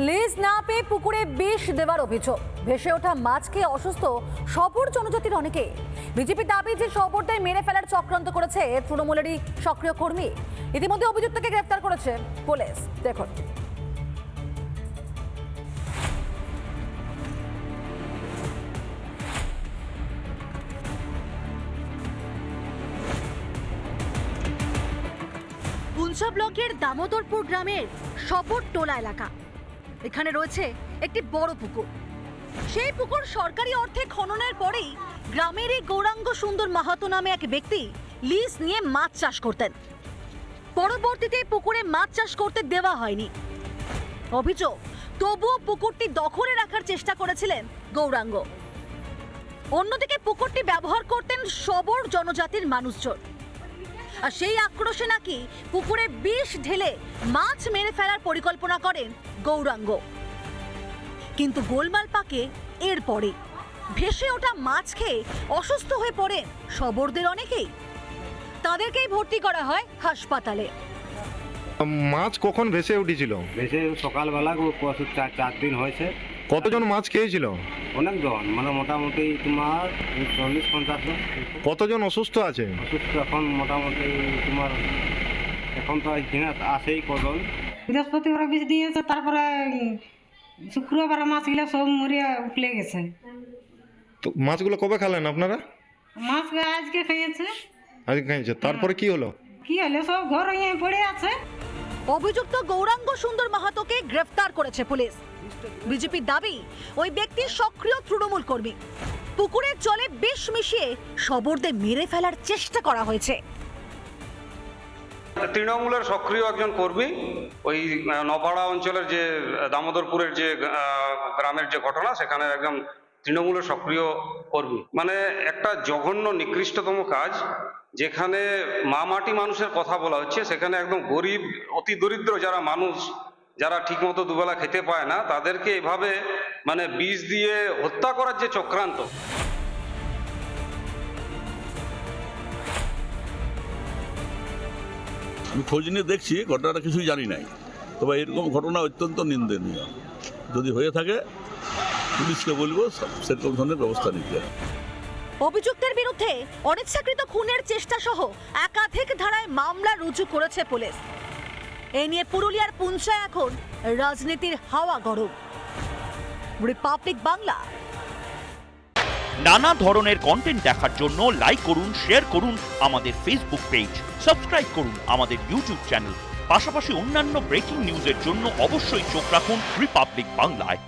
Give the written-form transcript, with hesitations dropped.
Lease না পেয়ে পুকুরে বিষ দেওয়ার অভিযোগ, ভেসে ওঠা মাছ খেয়ে অসুস্থ সবর জনজাতির অনেকে। বিজেপি দাবি যে সবরটাই মেরে ফেলার চক্রান্ত করেছে তৃণমূলেরই সক্রিয় কর্মী। ইতিমধ্যে অভিযুক্তকে গ্রেফতার করেছে পুলিশ। দেখুন, পুঞ্চা ব্লকের দামোদরপুর গ্রামের সবর টোলা এলাকা। এখানে রয়েছে একটি বড় পুকুর। সেই পুকুর সরকারি অর্থে খননের পরেই গ্রামের এই গৌরাঙ্গ সুন্দর মাহাতো নামে এক ব্যক্তি লিজ নিয়ে মাছ চাষ করতেন। পরবর্তীতে পুকুরে মাছ চাষ করতে দেওয়া হয়নি অভিযোগ, তবুও পুকুরটি দখলে রাখার চেষ্টা করেছিলেন গৌরাঙ্গ। অন্যদিকে পুকুরটি ব্যবহার করতেন সবর জনজাতির মানুষজন। আর সেই আক্রোশে নাকি পুকুরে বিষ ঢেলে মাছ মেরে ফেলার পরিকল্পনা করেন গৌরাঙ্গ। কিন্তু গোলমাল পাকে এরপরে ভেসে ওঠা মাছ খেয়ে অসুস্থ হয়ে পড়েন সবরদের অনেকেই। তাদেরকেই ভর্তি করা হয় হাসপাতালে। মাছ কখন ভেসে উঠেছিল? ভেসে সকালবেলা 4 দিন হয়েছে। কতজন মাছ খেয়েছিল? অনেকজন, মানে মোটামুটি তোমার 40-50 জন। কতজন অসুস্থ আছে? অসুস্থ এখন মোটামুটি তোমার এখন তো আসেই কজন। বৃহস্পতিবার বিষ দিয়েছে, তারপরে শুক্রবার মাছগুলো সব মরিয়া উঠলে গেছে। তো মাছগুলো কবে খেলেন আপনারা? মাছ আজকে খেয়েছে। আজকে খেয়েছে, তারপরে কি হলো? কি হলো, সব ঘর পড়ে আছে। অভিযুক্ত গৌরাঙ্গ সুন্দর মাহাতোকে গ্রেফতার করেছে পুলিশ। বিজেপির দাবি, ওই ব্যক্তি সক্রিয় তৃণমূল কর্মী। পুকুরের জলে বিষ মিশিয়ে সবরদের মেরে ফেলার চেষ্টা করা হয়েছে। তৃণমূলের সক্রিয় একজন কর্মী। ওই নপাড়া অঞ্চলের যে দামোদরপুরের যে গ্রামের যে ঘটনা, সেখানে একজন তৃণমূলের সক্রিয় কর্মী। মানে একটা জঘন্য নিকৃষ্টতম কাজ, যেখানে মাটি মানুষের কথা বলা হচ্ছে, সেখানে একদম গরিব অতি দরিদ্র যারা মানুষ, যারা ঠিকমতো দুবেলা খেতে পায় না, তাদেরকে এভাবে মানে বিষ দিয়ে হত্যা করার যে চক্রান্ত। আমি খোঁজ নিয়ে দেখছি, ঘটনাটা কিছুই জানি নাই, তবে এরকম ঘটনা অত্যন্ত নিন্দনীয়। যদি হয়ে থাকে পুলিশকে বলবো সেরকম ধরনের ব্যবস্থা নিতে। অভিযুক্তের বিরুদ্ধে অনিচ্ছাকৃত খুনের চেষ্টা সহ একাধিক ধারায় মামলা রুজু করেছে পুলিশ। এ নিয়ে পুরুলিয়ার পুঞ্চায় এখন রাজনীতির হাওয়া গরম। রিপাবলিক বাংলা। নানা ধরনের কন্টেন্ট দেখার জন্য লাইক করুন, শেয়ার করুন আমাদের ফেসবুক পেজ, সাবস্ক্রাইব করুন আমাদের ইউটিউব চ্যানেল। পাশাপাশি অন্যান্য ব্রেকিং নিউজের জন্য অবশ্যই চোখ রাখুন রিপাবলিক বাংলায়।